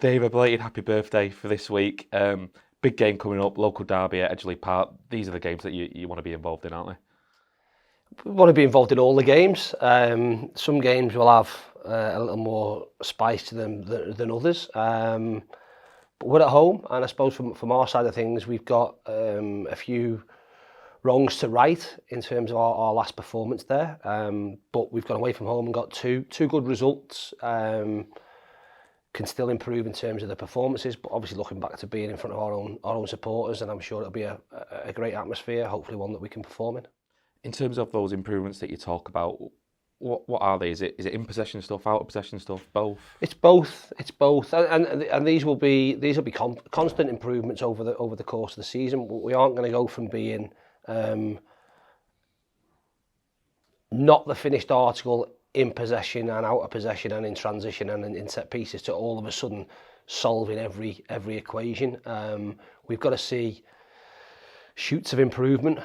Dave, a belated happy birthday for this week. Big game coming up, local derby at Edgeley Park. These are the games that you want to be involved in, aren't they? We want to be involved in all the games. Some games will have a little more spice to them than others. But we're at home, and I suppose from our side of things, we've got a few wrongs to right in terms of our last performance there. But we've gone away from home and got two good results. Can still improve in terms of the performances, but obviously looking back to being in front of our own supporters, and I'm sure it'll be a great atmosphere, hopefully one that we can perform in. In terms of those improvements that you talk about, what are they? Is it in possession stuff, out of possession stuff, both? It's both, and these will be constant improvements over the course of the season. We aren't going to go from being not the finished article in possession and out of possession and in transition and in set pieces to all of a sudden solving every equation. We've got to see shoots of improvement,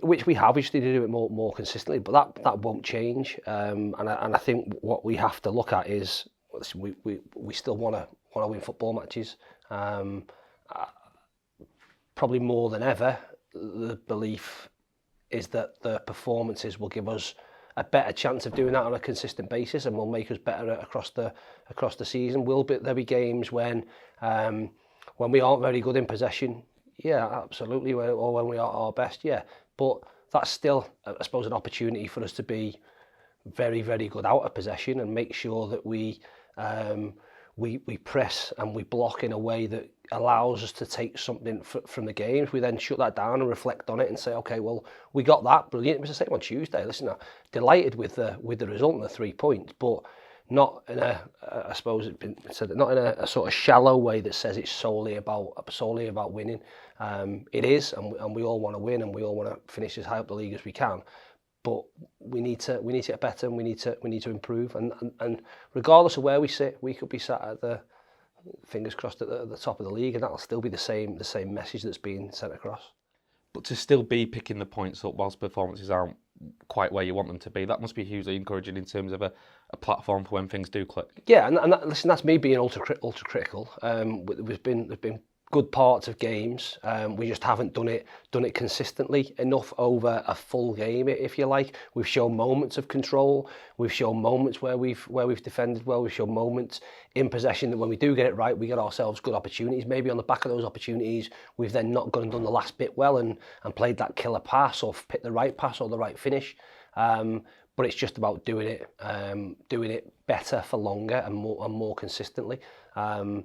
which we have. We just need to do it more consistently, but that won't change. And I think what we have to look at is we still want to win football matches. Probably more than ever, the belief is that the performances will give us a better chance of doing that on a consistent basis, and will make us better across the season. Will there be games when we aren't very good in possession? Yeah, absolutely. Or when we are at our best, yeah. But that's still, I suppose, an opportunity for us to be very, very good out of possession and make sure that we press and we block in a way that allows us to take something from the games. We then shut that down and reflect on it and say, okay, well, we got that, brilliant. It was the same on Tuesday. Listen, I'm delighted with the result and the 3 points, but not in I suppose it's been said, not in a sort of shallow way that says it's solely about winning. It is, and we all want to win, and we all want to finish as high up the league as we can. But we need to get better, and we need to improve. And regardless of where we sit, we could be sat at the fingers crossed at the top of the league, and that'll still be the same message that's being sent across. But to still be picking the points up whilst performances aren't quite where you want them to be, that must be hugely encouraging in terms of a platform for when things do click. Yeah, and listen, that's me being ultra critical. There's been good parts of games. We just haven't done it consistently enough over a full game, if you like. We've shown moments of control. We've shown moments where we've defended well. We've shown moments in possession that when we do get it right, we get ourselves good opportunities. Maybe on the back of those opportunities, we've then not gone and done the last bit well and played that killer pass or picked the right pass or the right finish. But it's just about doing it better for longer and more consistently. And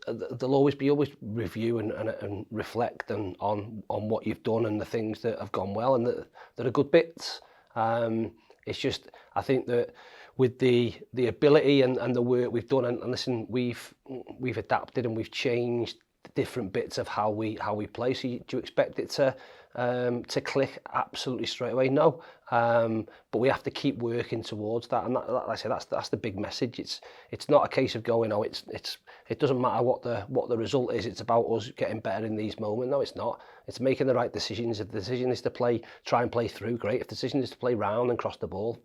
there'll always review and reflect on what you've done and the things that have gone well and that are good bits. It's just, I think that with the ability and the work we've done, and listen, we've adapted and we've changed different bits of how we play. So do you expect it to click absolutely straight away? No, but we have to keep working towards that, and like I say, that's the big message. It's not a case of going, oh, it doesn't matter what the result is. It's about us getting better in these moments. No, it's not. It's making the right decisions. If the decision is to try and play through, great. If the decision is to play round and cross the ball,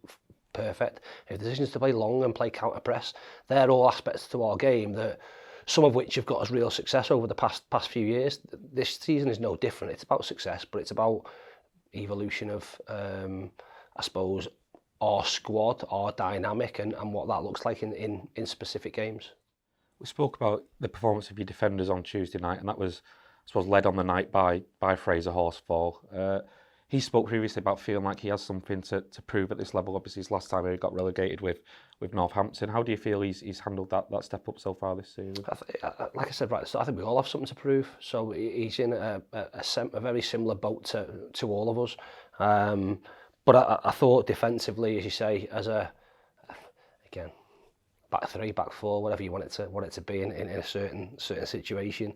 perfect. If the decision is to play long and play counter press, they're all aspects to our game that, some of which have got us real success over the past few years. This season is no different. It's about success, but it's about evolution of, I suppose, our squad, our dynamic, and what that looks like in specific games. We spoke about the performance of your defenders on Tuesday night, and that was, I suppose, led on the night by Fraser Horsfall. He spoke previously about feeling like he has something to prove at this level. Obviously, his last time he got relegated with Northampton. How do you feel he's handled that step up so far this season? Like I said right at the start, I think we all have something to prove. So he's in a very similar boat to all of us. But I thought defensively, as you say, again, back three, back four, whatever you want it to be in a certain situation.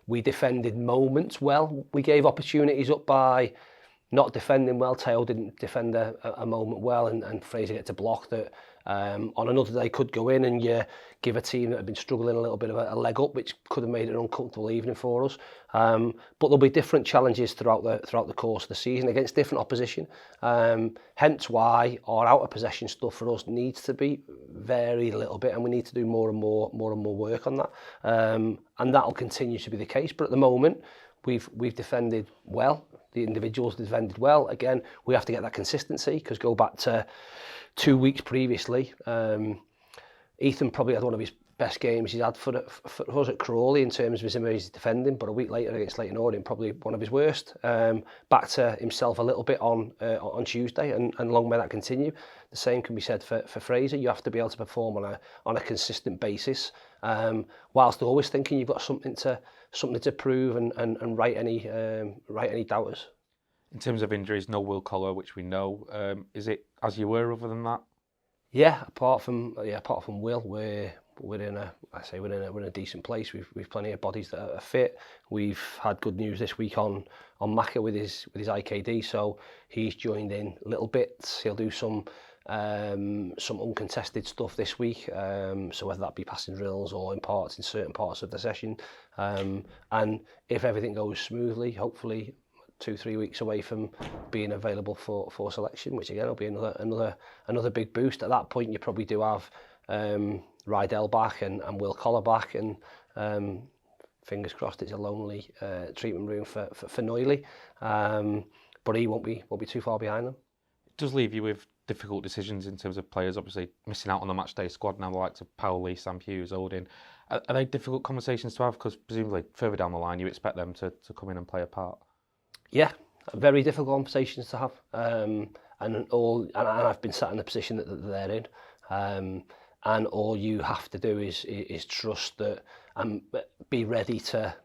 We defended moments well. We gave opportunities up by not defending well. Teo didn't defend a moment well, and Fraser gets a block that On another day, could go in and you give a team that had been struggling a little bit of a leg up, which could have made it an uncomfortable evening for us. But there'll be different challenges throughout the course of the season against different opposition. Hence why our out of possession stuff for us needs to be varied a little bit, and we need to do more and more work on that. And that'll continue to be the case. But at the moment, we've defended well. The individuals defended well. Again, we have to get that consistency, because go back to 2 weeks previously, Ethan probably had one of his best games he's had for us at Crawley in terms of his defending, but a week later against Leyton Orient, probably one of his worst. Back to himself a little bit on Tuesday, and long may that continue. The same can be said for Fraser. You have to be able to perform on a consistent basis, whilst always thinking you've got something to prove and right any doubters. In terms of injuries, no Will Collar, which we know. Is it as you were other than that? Yeah, apart from Will, we're in a decent place. We've plenty of bodies that are fit. We've had good news this week on Macca with his IKD, so he's joined in little bits. He'll do some uncontested stuff this week, so whether that be passing drills or in certain parts of the session, and if everything goes smoothly, hopefully 2-3 weeks away from being available for selection, which again will be another big boost. At that point, you probably do have Rydell back and Will Collar back, and fingers crossed it's a lonely treatment room for Noiley, but he won't be too far behind them. It does leave you with difficult decisions in terms of players, obviously missing out on the match day squad now, the likes of Powley, Sam Hughes, Odin. Are they difficult conversations to have? Because presumably further down the line you expect them to come in and play a part. Yeah, very difficult conversations to have, and I've been sat in the position that they're in, and all you have to do is trust that and be ready to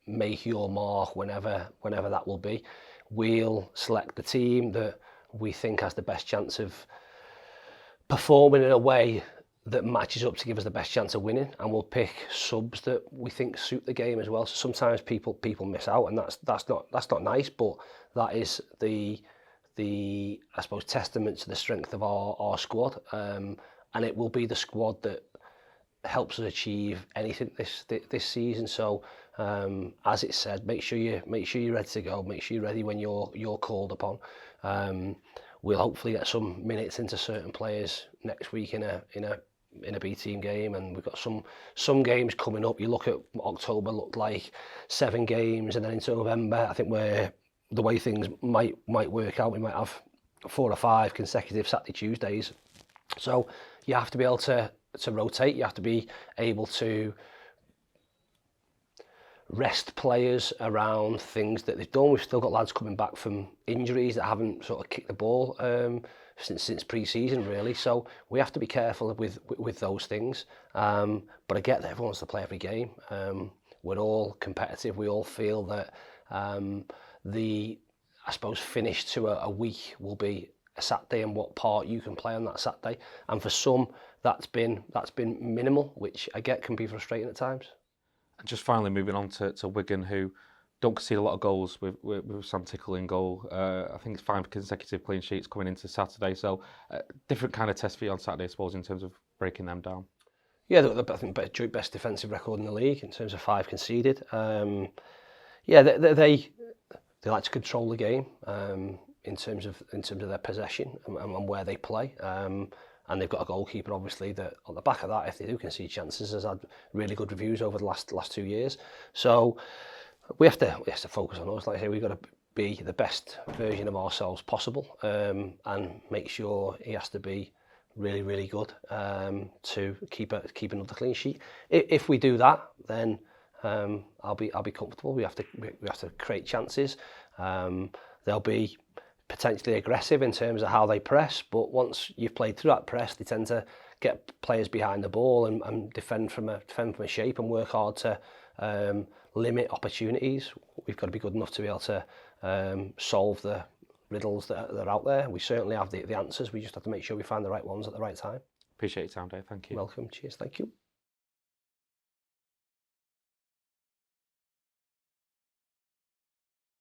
make your mark whenever that will be. We'll select the team that we think has the best chance of performing in a way that matches up to give us the best chance of winning, and we'll pick subs that we think suit the game as well. So sometimes people miss out, and that's not nice, but that is the I suppose testament to the strength of our squad, and it will be the squad that helps us achieve anything this season. So as it said, make sure you're ready to go. Make sure you're ready when you're called upon. We'll hopefully get some minutes into certain players next week in a B team game, and we've got some games coming up. You look at October, looked like 7 games, and then into November, I think where the way things might work out, we might have 4 or 5 consecutive Saturday Tuesdays. So you have to be able to rotate. You have to be able to rest players around things that they've done. We've still got lads coming back from injuries that haven't sort of kicked the ball since pre-season really, so we have to be careful with those things, but I get that everyone wants to play every game. We're all competitive. We all feel that the I suppose finish to a week will be a Saturday and what part you can play on that Saturday, and for some that's been minimal, which I get can be frustrating at times. And just finally moving on to Wigan, who don't concede a lot of goals with Sam Tickle in goal. I think it's 5 consecutive clean sheets coming into Saturday, so different kind of test for you on Saturday, I suppose, in terms of breaking them down. Yeah, I think joint best defensive record in the league in terms of 5 conceded. Yeah, they like to control the game in terms of their possession and where they play. And they've got a goalkeeper, obviously, that on the back of that, if they do concede chances, has had really good reviews over the last 2 years. So we have to focus on us. Like I say, we've got to be the best version of ourselves possible, and make sure he has to be really, really good to keep another clean sheet. If we do that, then I'll be comfortable. We have to create chances. They'll be potentially aggressive in terms of how they press, but once you've played through that press, they tend to get players behind the ball and defend from a shape and work hard to limit opportunities. We've got to be good enough to be able to solve the riddles that are out there. We certainly have the answers. We just have to make sure we find the right ones at the right time. Appreciate your time, Dave. Thank you. Welcome. Cheers. Thank you.